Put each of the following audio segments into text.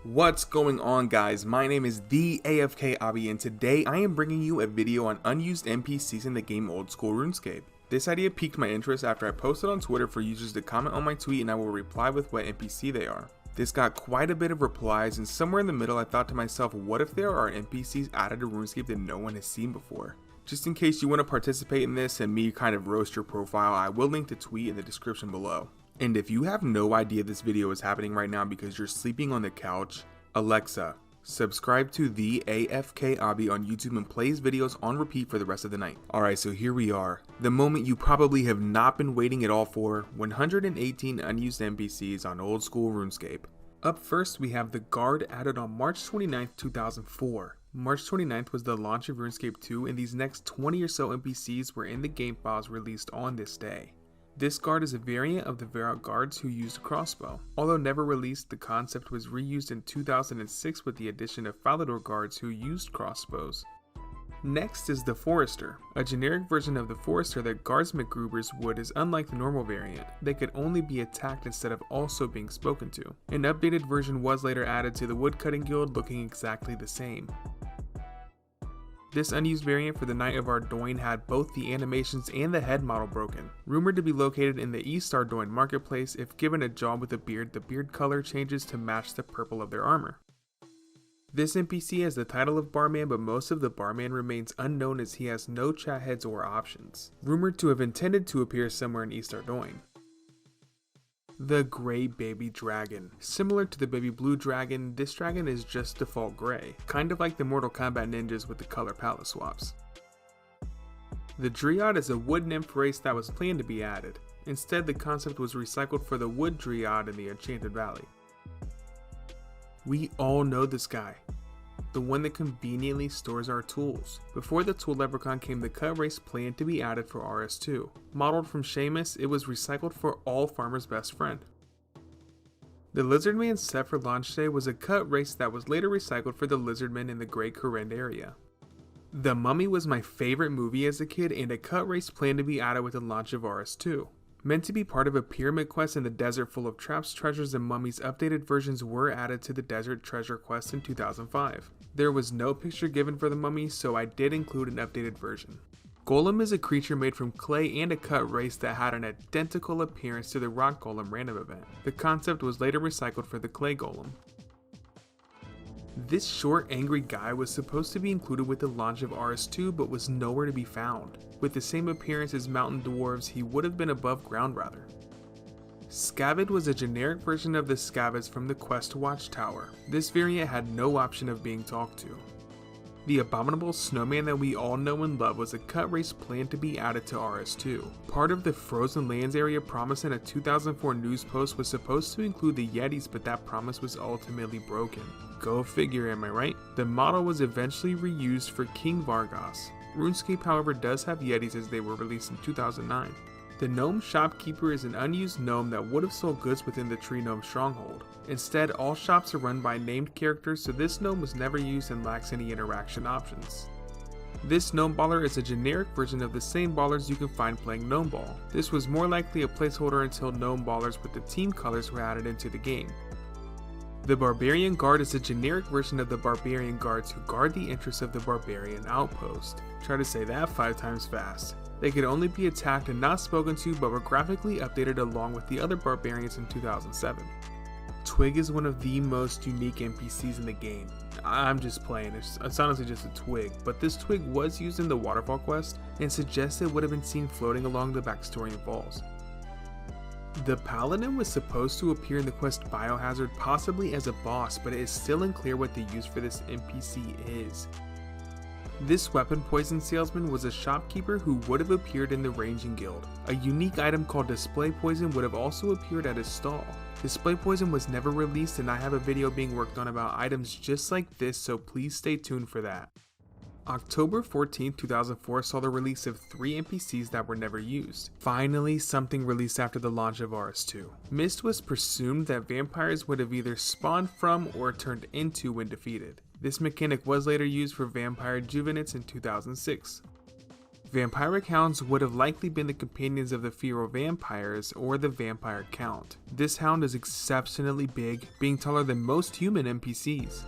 What's going on, guys? My name is the Afk Obby, and today I am bringing you a video on unused NPCs in the game Old School RuneScape. This idea piqued my interest after I posted on Twitter for users to comment on my tweet, and I will reply with what NPC they are. This got quite a bit of replies, and somewhere in the middle I thought to myself, what if there are NPCs added to RuneScape that no one has seen before? Just in case you want to participate in this and me kind of roast your profile, I will link the tweet in the description below. And if you have no idea this video is happening right now because you're sleeping on the couch, Alexa, subscribe to the Afk Obby on YouTube and play his videos on repeat for the rest of the night. Alright, so here we are. The moment you probably have not been waiting at all for, 118 unused NPCs on Old School RuneScape. Up first, we have the Guard added on March 29th, 2004. March 29th was the launch of RuneScape 2, and these next 20 or so NPCs were in the game files released on this day. This guard is a variant of the Vampyric Guards who used a crossbow. Although never released, the concept was reused in 2006 with the addition of Vampyric Guards who used crossbows. Next is the Forester. A generic version of the Forester that guards McGruber's wood is unlike the normal variant. They could only be attacked instead of also being spoken to. An updated version was later added to the Woodcutting Guild, looking exactly the same. This unused variant for the Knight of Ardoin had both the animations and the head model broken. Rumored to be located in the East Ardoin marketplace, if given a job with a beard, the beard color changes to match the purple of their armor. This NPC has the title of Barman, but most of the Barman remains unknown as he has no chat heads or options. Rumored to have intended to appear somewhere in East Ardoin. The Grey Baby Dragon. Similar to the Baby Blue Dragon, this dragon is just default grey, kind of like the Mortal Kombat ninjas with the color palette swaps. The Dryad is a wood nymph race that was planned to be added. Instead, the concept was recycled for the Wood Dryad in the Enchanted Valley. We all know this guy. The one that conveniently stores our tools. Before the tool Leprechaun came the cut race planned to be added for RS2. Modeled from Seamus, it was recycled for all farmers' best friend. The Lizardman set for launch day was a cut race that was later recycled for the Lizardmen in the Great Corrend area. The Mummy was my favorite movie as a kid, and a cut race planned to be added with the launch of RS2. Meant to be part of a pyramid quest in the desert full of traps, treasures, and mummies, updated versions were added to the desert treasure quest in 2005. There was no picture given for the mummy, so I did include an updated version. Golem is a creature made from clay and a cut race that had an identical appearance to the Rock Golem random event. The concept was later recycled for the Clay Golem. This short, angry guy was supposed to be included with the launch of RS2 but was nowhere to be found. With the same appearance as mountain dwarves, he would have been above ground rather. Skavid was a generic version of the Skavids from the Quest Watchtower. This variant had no option of being talked to. The abominable snowman that we all know and love was a cut race planned to be added to RS2. Part of the Frozen Lands area promise in a 2004 news post was supposed to include the Yetis, but that promise was ultimately broken. Go figure, am I right? The model was eventually reused for King Vargas. RuneScape, however, does have Yetis as they were released in 2009. The Gnome Shopkeeper is an unused gnome that would have sold goods within the Tree Gnome Stronghold. Instead, all shops are run by named characters, so this gnome was never used and lacks any interaction options. This Gnome Baller is a generic version of the same ballers you can find playing Gnome Ball. This was more likely a placeholder until Gnome Ballers with the team colors were added into the game. The Barbarian Guard is a generic version of the Barbarian Guards who guard the interests of the Barbarian Outpost. Try to say that 5 times fast. They could only be attacked and not spoken to, but were graphically updated along with the other barbarians in 2007. Twig is one of the most unique NPCs in the game. I'm just playing, it's honestly just a twig, but this twig was used in the Waterfall quest and suggests it would have been seen floating along the Baxtorian Falls. The Paladin was supposed to appear in the quest Biohazard, possibly as a boss, but it is still unclear what the use for this NPC is. This weapon poison salesman was a shopkeeper who would have appeared in the Ranging Guild. A unique item called Display Poison would have also appeared at his stall. Display Poison was never released, and I have a video being worked on about items just like this, so please stay tuned for that. October 14, 2004 saw the release of 3 NPCs that were never used. Finally, something released after the launch of RS2. Mist was presumed that vampires would have either spawned from or turned into when defeated. This mechanic was later used for Vampire Juvenates in 2006. Vampyric Hounds would have likely been the companions of the feral vampires or the Vampire Count. This hound is exceptionally big, being taller than most human NPCs.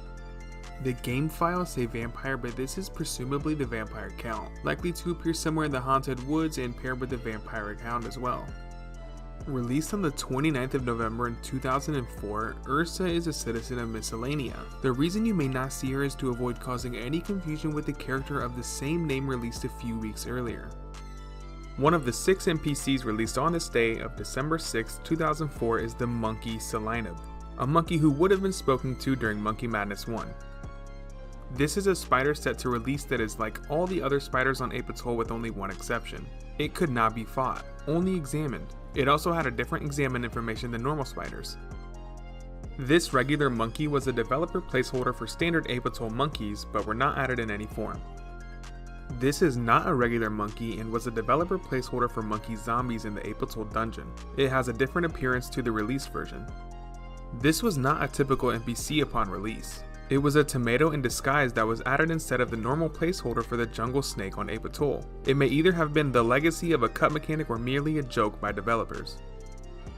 The game files say vampire, but this is presumably the Vampire Count, likely to appear somewhere in the Haunted Woods and paired with the Vampyric Hound as well. Released on the 29th of November in 2004, Yrsa is a citizen of Miscellanea. The reason you may not see her is to avoid causing any confusion with the character of the same name released a few weeks earlier. One of the 6 NPCs released on this day of December 6, 2004 is the monkey Salenab, a monkey who would have been spoken to during Monkey Madness 1. This is a spider set to release that is like all the other spiders on Ape Atoll with only one exception. It could not be fought, only examined. It also had a different examine information than normal spiders. This regular monkey was a developer placeholder for standard Ape Atoll monkeys, but were not added in any form. This is not a regular monkey and was a developer placeholder for monkey zombies in the Ape Atoll dungeon. It has a different appearance to the release version. This was not a typical NPC upon release. It was a tomato in disguise that was added instead of the normal placeholder for the jungle snake on Ape Atoll. It may either have been the legacy of a cut mechanic or merely a joke by developers.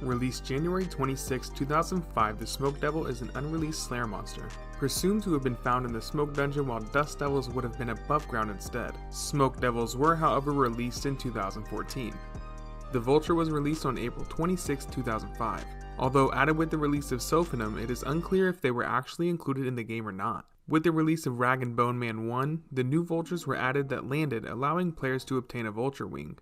Released January 26, 2005, the Smokedevil is an unreleased Slayer monster, presumed to have been found in the Smoke Dungeon while Dust Devils would have been above ground instead. Smokedevils were however released in 2014. The Vulture was released on April 26, 2005. Although added with the release of Sophanum, it is unclear if they were actually included in the game or not. With the release of Rag and Bone Man 1, the new Vultures were added that landed, allowing players to obtain a Vulture wing.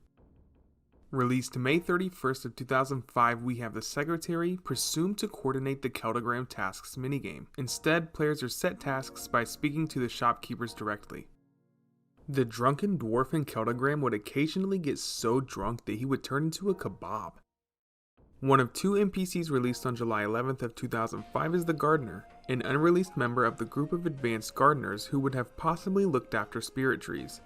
Released May 31st of 2005, we have the Secretary, presumed to coordinate the Keltogram Tasks minigame. Instead, players are set tasks by speaking to the shopkeepers directly. The Drunken Dwarf in Keltogram would occasionally get so drunk that he would turn into a kebab. One of 2 NPCs released on July 11th of 2005 is the Gardener, an unreleased member of the group of advanced gardeners who would have possibly looked after spirit trees.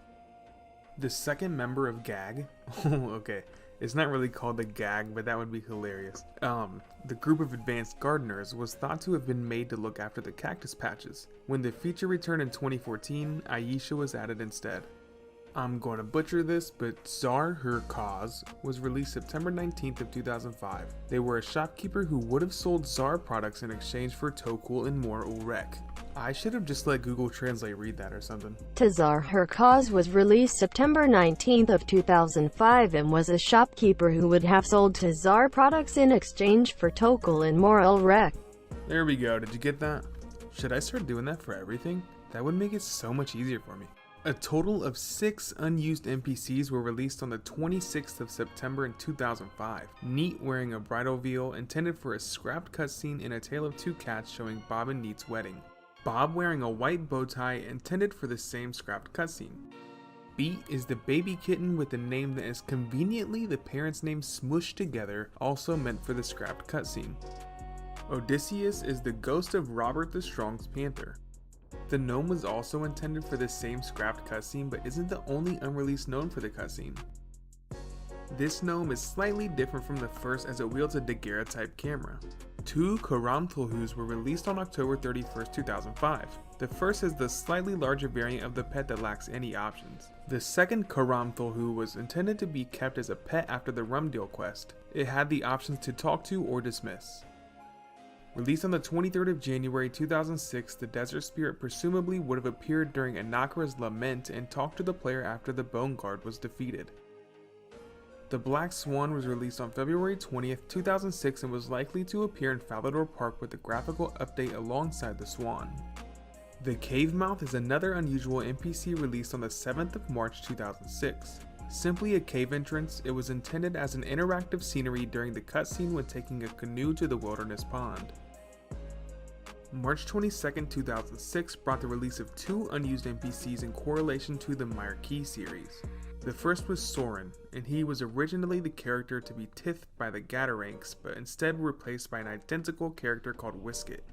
The second member of GAG, okay, it's not really called the GAG, but that would be hilarious. The group of advanced gardeners was thought to have been made to look after the cactus patches. When the feature returned in 2014, Yrsa was added instead. I'm going to butcher this, but TzHaar-Hur-Koz was released September 19th of 2005. They were a shopkeeper who would have sold TzHaar products in exchange for Tokul and more Ulrek. I should have just let Google Translate read that or something. TzHaar-Hur-Koz was released September 19th of 2005 and was a shopkeeper who would have sold TzHaar products in exchange for Tokul and more Ulrek. There we go, did you get that? Should I start doing that for everything? That would make it so much easier for me. A total of 6 unused NPCs were released on the 26th of September in 2005. Neite wearing a bridal veil intended for a scrapped cutscene in A Tale of Two Cats showing Bob and Neite's wedding. Bob wearing a white bow tie intended for the same scrapped cutscene. Beite is the baby kitten with a name that is conveniently the parents' name smushed together, also meant for the scrapped cutscene. Odysseus is the ghost of Robert the Strong's panther. The gnome was also intended for the same scrapped cutscene, but isn't the only unreleased gnome for the cutscene. This gnome is slightly different from the first as it wields a Daguerre type camera. 2 Karamthulhus were released on October 31st, 2005. The first is the slightly larger variant of the pet that lacks any options. The second Karamthulhu was intended to be kept as a pet after the Rumdale quest. It had the options to talk to or dismiss. Released on the 23rd of January 2006, the Desert Spirit presumably would have appeared during Anakara's Lament and talked to the player after the Bone Guard was defeated. The Black Swan was released on February 20th, 2006 and was likely to appear in Falador Park with a graphical update alongside the Swan. The Cavemouth is another unusual NPC released on the 7th of March 2006. Simply a cave entrance, it was intended as an interactive scenery during the cutscene when taking a canoe to the Wilderness Pond. March 22, 2006 brought the release of 2 unused NPCs in correlation to the Marquee series. The first was Sorin, and he was originally the character to be tithed by the Gataranks, but instead replaced by an identical character called Whisket.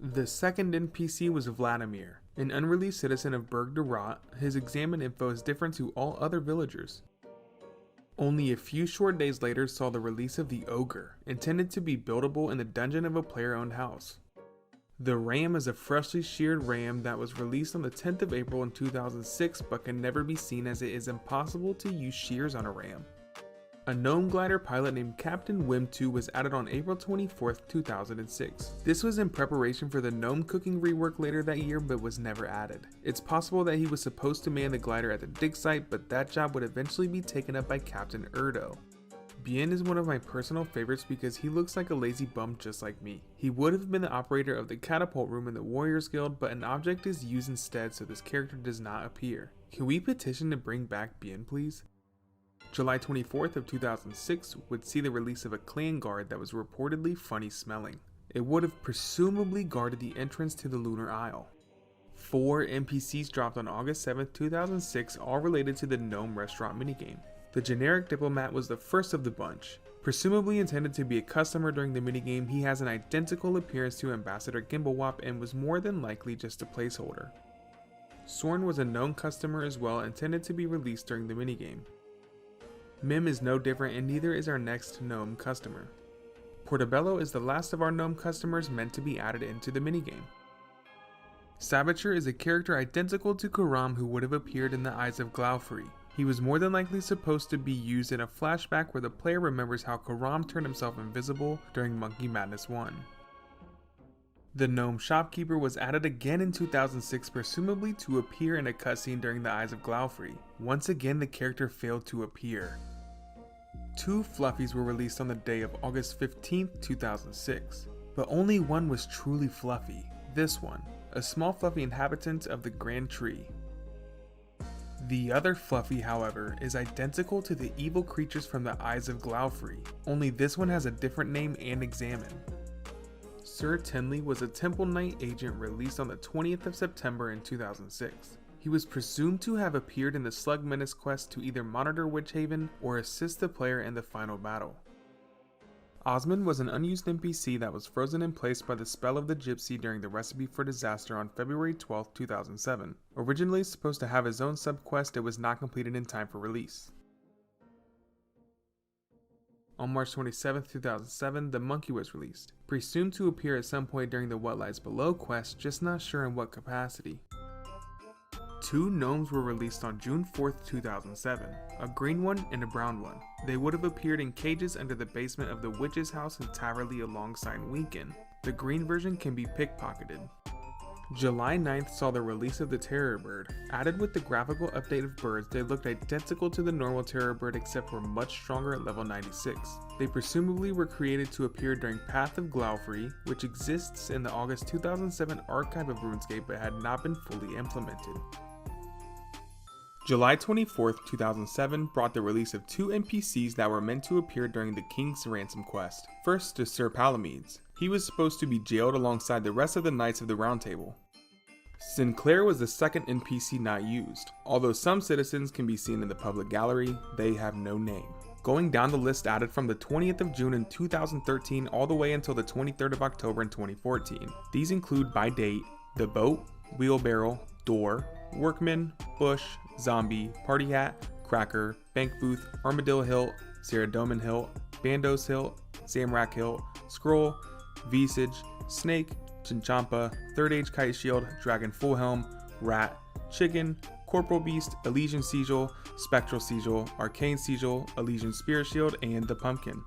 The second NPC was Vladimir, an unreleased citizen of Burg de Rot. His examine info is different to all other villagers. Only a few short days later saw the release of the Ogre, intended to be buildable in the dungeon of a player-owned house. The ram is a freshly sheared ram that was released on the 10th of April in 2006 but can never be seen as it is impossible to use shears on a ram. A gnome glider pilot named Captain Wim2 was added on April 24, 2006. This was in preparation for the gnome cooking rework later that year but was never added. It's possible that he was supposed to man the glider at the dig site, but that job would eventually be taken up by Captain Erdo. Bien is one of my personal favorites because he looks like a lazy bum just like me. He would have been the operator of the catapult room in the Warriors Guild, but an object is used instead so this character does not appear. Can we petition to bring back Bien, please? July 24th of 2006 would see the release of a clan guard that was reportedly funny smelling. It would have presumably guarded the entrance to the Lunar Isle. 4 NPCs dropped on August 7th, 2006, all related to the Gnome restaurant minigame. The generic diplomat was the first of the bunch. Presumably intended to be a customer during the minigame, he has an identical appearance to Ambassador Gimblewop and was more than likely just a placeholder. Sorin was a known customer as well, intended to be released during the minigame. Mim is no different and neither is our next gnome customer. Portobello is the last of our gnome customers meant to be added into the minigame. Saboteur is a character identical to Karam who would have appeared in the Eyes of Glaufrey. He was more than likely supposed to be used in a flashback where the player remembers how Karam turned himself invisible during Monkey Madness 1. The gnome shopkeeper was added again in 2006, presumably to appear in a cutscene during the Eyes of Glaufrey. Once again, the character failed to appear. 2 fluffies were released on the day of August 15, 2006, but only one was truly fluffy. This one, a small fluffy inhabitant of the Grand Tree. The other fluffy, however, is identical to the evil creatures from the Eyes of Glaufrey, only this one has a different name and examine. Sir Tenley was a Temple Knight agent released on the 20th of September in 2006. He was presumed to have appeared in the Slug Menace quest to either monitor Witchhaven or assist the player in the final battle. Osmond was an unused NPC that was frozen in place by the spell of the Gypsy during the Recipe for Disaster on February 12, 2007. Originally supposed to have his own subquest, it was not completed in time for release. On March 27, 2007, the Monkey was released, presumed to appear at some point during the What Lies Below quest, just not sure in what capacity. 2 gnomes were released on June 4, 2007, a green one and a brown one. They would have appeared in cages under the basement of the Witch's house in Taverley alongside Winkin. The green version can be pickpocketed. July 9th saw the release of the Terror Bird. Added with the graphical update of birds, they looked identical to the normal Terror Bird except were much stronger at level 96. They presumably were created to appear during Path of Glaufrey, which exists in the August 2007 archive of RuneScape but had not been fully implemented. July 24, 2007 brought the release of 2 NPCs that were meant to appear during the King's Ransom quest. First is Sir Palamedes. He was supposed to be jailed alongside the rest of the Knights of the Round Table. Sinclair was the second NPC not used. Although some citizens can be seen in the public gallery, they have no name. Going down the list added from the 20th of June in 2013 all the way until the 23rd of October in 2014. These include by date, The Boat, Wheelbarrow, Door, Workman, Bush, Zombie, Party Hat, Cracker, Bank Booth, Armadillo Hilt, Saradomin Hilt, Bandos Hilt, Zamrak Hilt, Scroll, Visage, Snake, Chinchampa, Third Age Kite Shield, Dragon Full Helm, Rat, Chicken, Corporal Beast, Elysian Sigil, Spectral Sigil, Arcane Sigil, Elysian Spirit Shield, and the Pumpkin.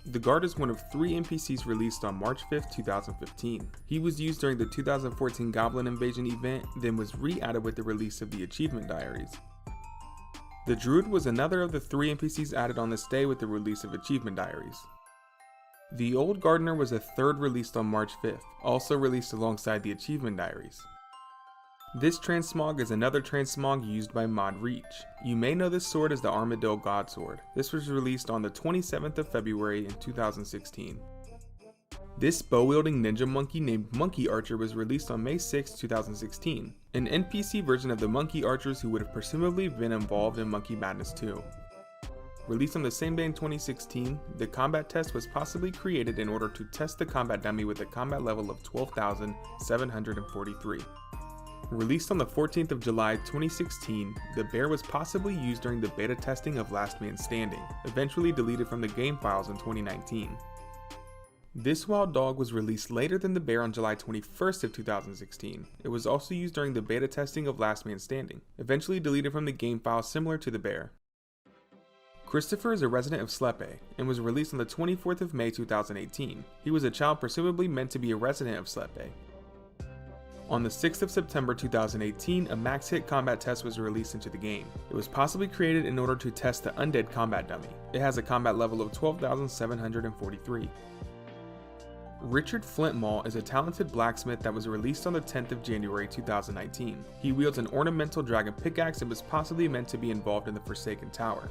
The Guard is one of 3 NPCs released on March 5, 2015. He was used during the 2014 Goblin Invasion event, then was re-added with the release of the Achievement Diaries. The Druid was another of the 3 NPCs added on this day with the release of Achievement Diaries. The Old Gardener was a 3rd released on March 5th, also released alongside the Achievement Diaries. This transmog is another transmog used by Mod Reach. You may know this sword as the Armadillo Godsword. This was released on the 27th of February in 2016. This bow-wielding ninja monkey named Monkey Archer was released on May 6, 2016, an NPC version of the Monkey Archers who would have presumably been involved in Monkey Madness 2. Released on the same day in 2016, the combat test was possibly created in order to test the combat dummy with a combat level of 12,743. Released on the 14th of July 2016, the bear was possibly used during the beta testing of Last Man Standing, eventually deleted from the game files in 2019. This wild dog was released later than the bear on July 21st of 2016. It was also used during the beta testing of Last Man Standing, eventually deleted from the game file similar to the bear. Christopher is a resident of Slepe, and was released on the 24th of May 2018. He was a child presumably meant to be a resident of Slepe. On the 6th of September 2018, a max hit combat test was released into the game. It was possibly created in order to test the undead combat dummy. It has a combat level of 12,743. Richard Flintmall is a talented blacksmith that was released on the 10th of January 2019. He wields an ornamental dragon pickaxe and was possibly meant to be involved in the Forsaken Tower.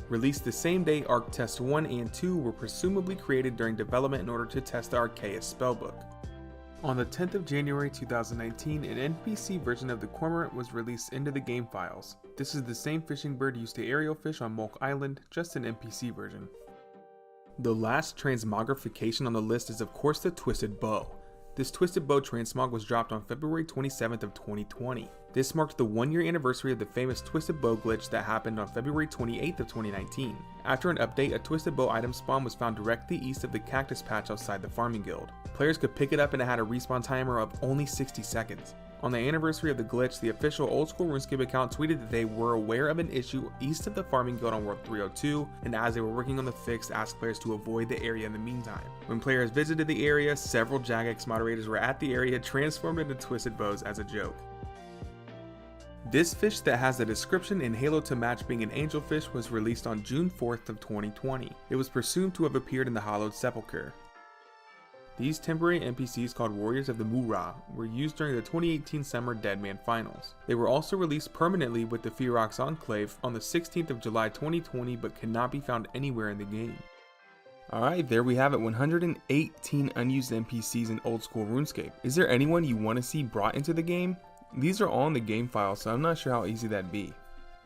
Released the same day, Arc Test 1 and 2 were presumably created during development in order to test the Arceus spellbook. On the 10th of January 2019, an NPC version of the cormorant was released into the game files. This is the same fishing bird used to aerial fish on Mulk Island, just an NPC version. The last transmogrification on the list is of course the Twisted Bow. This Twisted Bow transmog was dropped on February 27th of 2020. This marked the 1-year anniversary of the famous Twisted Bow glitch that happened on February 28th of 2019. After an update, a Twisted Bow item spawn was found directly east of the cactus patch outside the farming guild. Players could pick it up and it had a respawn timer of only 60 seconds. On the anniversary of the glitch, the official Old School RuneScape account tweeted that they were aware of an issue east of the farming guild on World 302, and as they were working on the fix, asked players to avoid the area in the meantime. When players visited the area, several Jagex moderators were at the area transformed into Twisted Bows as a joke. This fish that has the description in Halo to match being an angelfish was released on June 4th of 2020. It was presumed to have appeared in the Hallowed Sepulchre. These temporary NPCs called Warriors of the Mu-Ra were used during the 2018 Summer Deadman Finals. They were also released permanently with the Ferox Enclave on the 16th of July 2020 but cannot be found anywhere in the game. Alright, there we have it, 118 unused NPCs in Old School RuneScape. Is there anyone you want to see brought into the game? These are all in the game file, so I'm not sure how easy that'd be.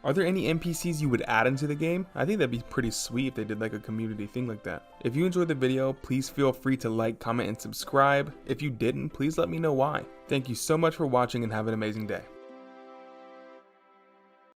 Are there any NPCs you would add into the game? I think that'd be pretty sweet if they did like a community thing like that. If you enjoyed the video, please feel free to like, comment, and subscribe. If you didn't, please let me know why. Thank you so much for watching and have an amazing day.